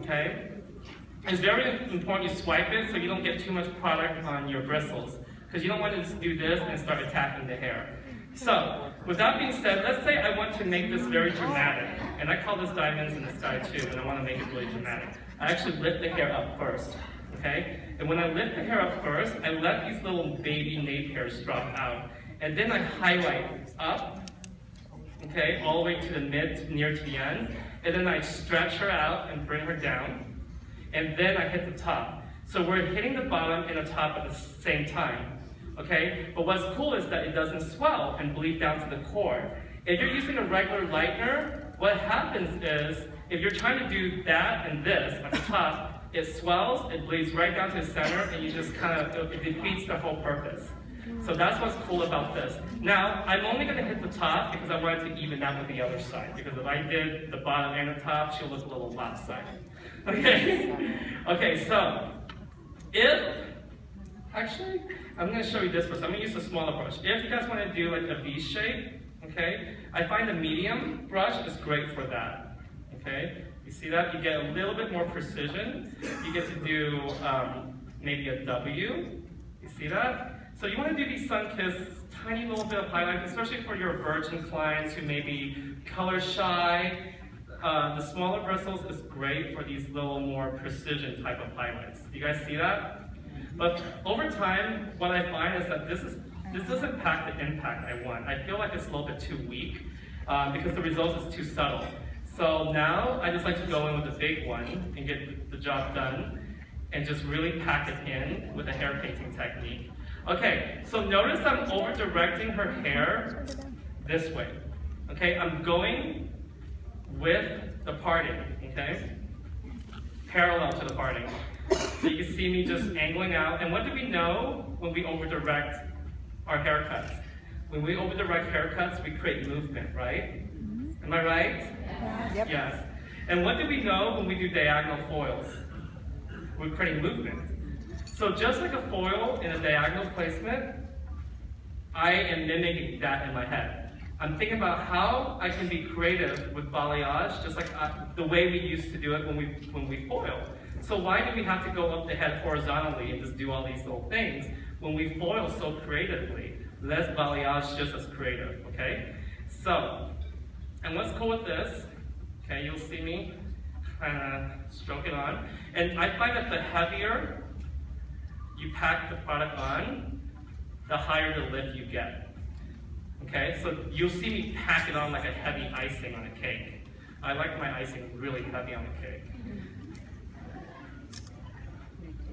okay? It's very important you swipe it so you don't get too much product on your bristles, because you don't want to just do this and start attacking the hair. So, with that being said, let's say I want to make this very dramatic, and I call this diamonds in the sky too, and I want to make it really dramatic. I actually lift the hair up first, okay? And when I lift the hair up first, I let these little baby nape hairs drop out, and then I highlight up, okay, all the way to the mid, near to the end, and then I stretch her out and bring her down, and then I hit the top. So we're hitting the bottom and the top at the same time. Okay, but what's cool is that it doesn't swell and bleed down to the core. If you're using a regular lightener, what happens is, if you're trying to do that and this at the top, it swells, it bleeds right down to the center, and you just kind of, it defeats the whole purpose. So that's what's cool about this. Now, I'm only going to hit the top because I wanted to even that with the other side, because if I did the bottom and the top, she'll look a little lopsided. Okay? Okay, so, actually, I'm going to show you this first. I'm going to use a smaller brush. If you guys want to do like a V shape, okay, I find a medium brush is great for that. Okay, you see that? You get a little bit more precision. You get to do maybe a W. You see that? So you want to do these sun-kissed, tiny little bit of highlight, especially for your virgin clients who may be color shy. The smaller bristles is great for these little more precision type of highlights. You guys see that? But over time, what I find is that this doesn't pack the impact I want. I feel like it's a little bit too weak because the result is too subtle. So now I just like to go in with a big one and get the job done and just really pack it in with a hair painting technique. Okay, so notice I'm over-directing her hair this way. Okay, I'm going with the parting, okay? Parallel to the parting. So you can see me just angling out. And what do we know when we over-direct our haircuts? When we over-direct haircuts, we create movement, right? Am I right? Yep. Yes. And what do we know when we do diagonal foils? We're creating movement. So just like a foil in a diagonal placement, I am mimicking that in my head. I'm thinking about how I can be creative with balayage, just like the way we used to do it when we foil. So why do we have to go up the head horizontally and just do all these little things when we foil so creatively? Let's balayage just as creative, okay? So, and what's cool with this, okay, you'll see me kind of stroke it on. And I find that the heavier you pack the product on, the higher the lift you get. Okay, so you'll see me pack it on like a heavy icing on a cake. I like my icing really heavy on the cake.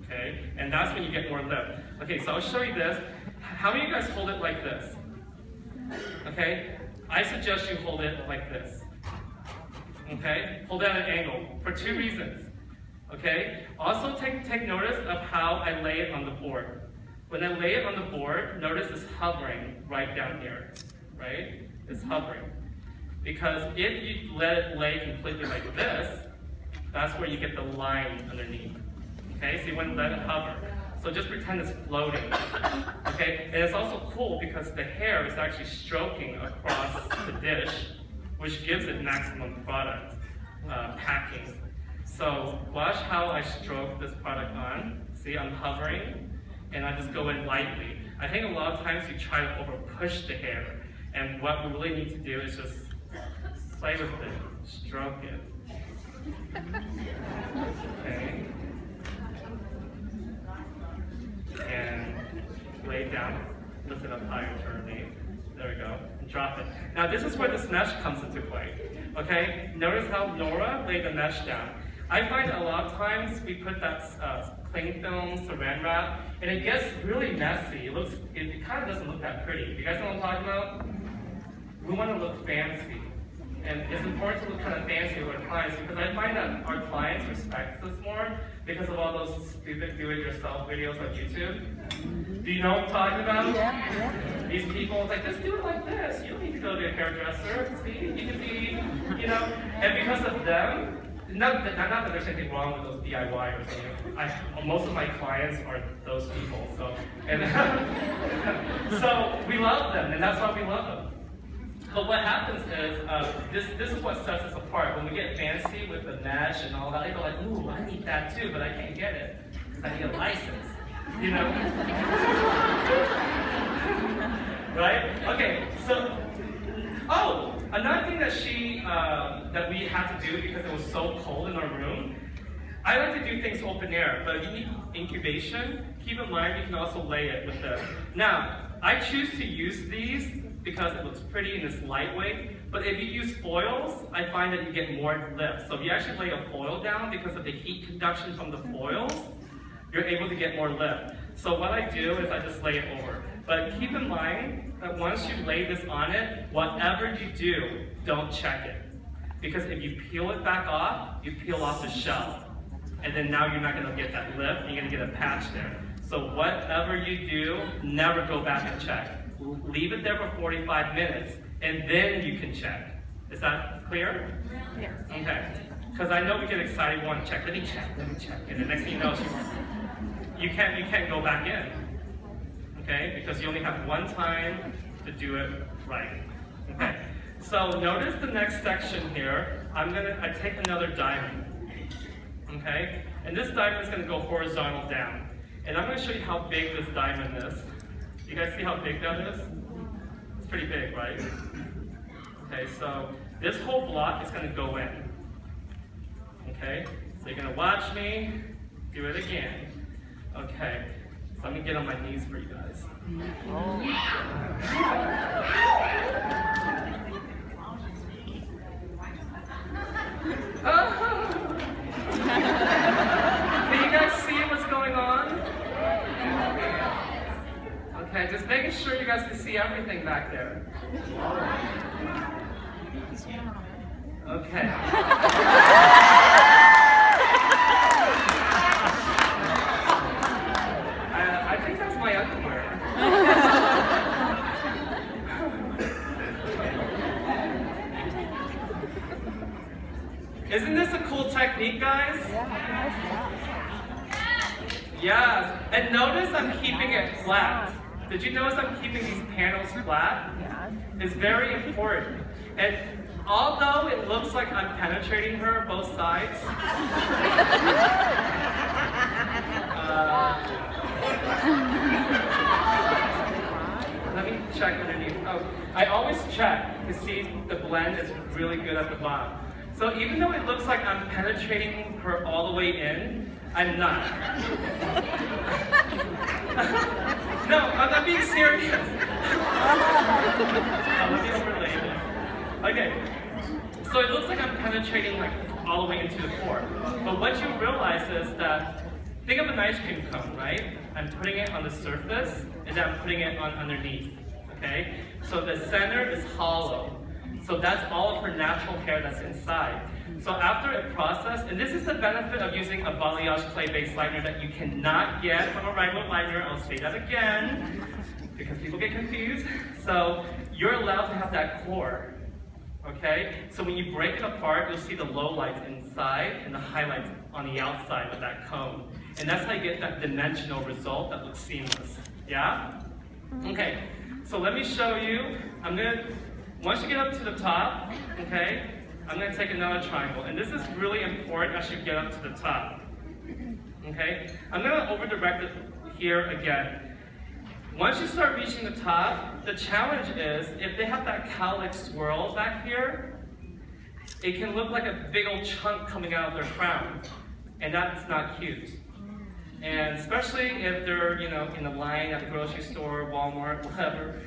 Okay, and that's when you get more lift. Okay, so I'll show you this. How many of you guys hold it like this? Okay, I suggest you hold it like this. Okay, hold it at an angle for two reasons. Okay, also take notice of how I lay it on the board. When I lay it on the board, notice it's hovering right down here, right? It's hovering. Because if you let it lay completely like this, that's where you get the line underneath. Okay, so you want to let it hover. So just pretend it's floating. Okay, and it's also cool because the hair is actually stroking across the dish, which gives it maximum product packing. So watch how I stroke this product on. See, I'm hovering. And I just go in lightly. I think a lot of times you try to over push the hair, and what we really need to do is just play with it, stroke it. Okay. And lay it down, lift it up higher, turn me. There we go, and drop it. Now this is where this mesh comes into play. Okay, notice how Nora laid the mesh down. I find a lot of times we put that cling film, saran wrap, and it gets really messy. It kind of doesn't look that pretty. You guys know what I'm talking about? We want to look fancy. And it's important to look kind of fancy with our clients because I find that our clients respect us more because of all those stupid do-it-yourself videos on YouTube. Do you know what I'm talking about? Yeah. These people, it's like, just do it like this. You don't need to go to a hairdresser. See, you can be, you know, and because of them, not that there's anything wrong with those DIYers. Most of my clients are those people. So, and so we love them, and that's why we love them. But what happens is, this is what sets us apart. When we get fancy with the mesh and all that, they go like, ooh, I need that too, but I can't get it, because I need a license, you know? Right? Okay, so, oh, another thing that that we had to do because it was so cold in our room, I like to do things open air, but if you need incubation, keep in mind you can also lay it with this. Now, I choose to use these because it looks pretty and it's lightweight, but if you use foils, I find that you get more lift. So if you actually lay a foil down, because of the heat conduction from the foils, you're able to get more lift. So what I do is I just lay it over. But keep in mind that once you lay this on it, whatever you do, don't check it. Because if you peel it back off, you peel off the shell. And then now you're not gonna get that lift, you're gonna get a patch there. So whatever you do, never go back and check. Leave it there for 45 minutes, and then you can check. Is that clear? Yeah. Okay. Because I know we get excited, we want to check, let me check. And the next thing you know, you can't go back in. Okay? Because you only have one time to do it right. Okay. So notice the next section here. I take another diamond. Okay? And this diamond is going to go horizontal down. And I'm going to show you how big this diamond is. You guys see how big that is? It's pretty big, right? Okay, so this whole block is going to go in. Okay? So you're going to watch me do it again. Okay. So I'm going to get on my knees for you guys. Can you guys see what's going on? Okay, just making sure you guys can see everything back there. Okay. I think that's my underwear. Isn't this a cool technique, guys? Yes. And notice I'm keeping it flat. Did you notice I'm keeping these panels flat? Yes. It's very important. And although it looks like I'm penetrating her both sides, let me check underneath. Oh, I always check to see the blend is really good at the bottom. So even though it looks like I'm penetrating her all the way in, I'm not. No, I'm not being serious. Let me overlay this. Okay, so it looks like I'm penetrating like all the way into the core. But what you realize is that, think of an ice cream cone, right? I'm putting it on the surface, and then I'm putting it on underneath, okay? So the center is hollow. So that's all of her natural hair that's inside. So after a process, and this is the benefit of using a balayage clay-based liner that you cannot get from a regular liner. I'll say that again, because people get confused. So you're allowed to have that core, okay? So when you break it apart, you'll see the lowlights inside and the highlights on the outside of that cone. And that's how you get that dimensional result that looks seamless, yeah? Okay, so let me show you. Once you get up to the top, okay, I'm going to take another triangle. And this is really important as you get up to the top. Okay? I'm going to over-direct it here again. Once you start reaching the top, the challenge is, if they have that cowlick swirl back here, it can look like a big old chunk coming out of their crown. And that's not cute. And especially if they're, in a line at the grocery store, Walmart, whatever,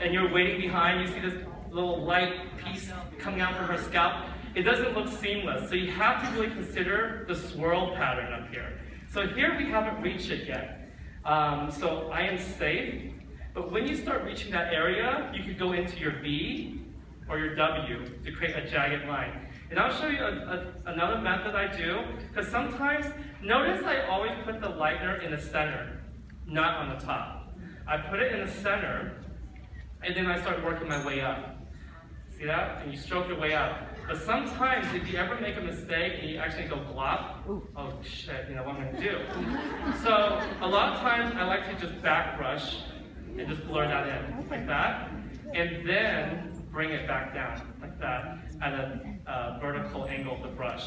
and you're waiting behind, you see this little light piece coming out from her scalp, it doesn't look seamless. So you have to really consider the swirl pattern up here. So here we haven't reached it yet. So I am safe, but when you start reaching that area, you could go into your V or your W to create a jagged line. And I'll show you another method I do, because sometimes, notice I always put the lightener in the center, not on the top. I put it in the center, and then I start working my way up. See that? And you stroke your way up. But sometimes, if you ever make a mistake and you actually go glop, oh shit, what am I going to do? So a lot of times I like to just back brush and just blur that in, like that. and then bring it back down like that at a vertical angle of the brush.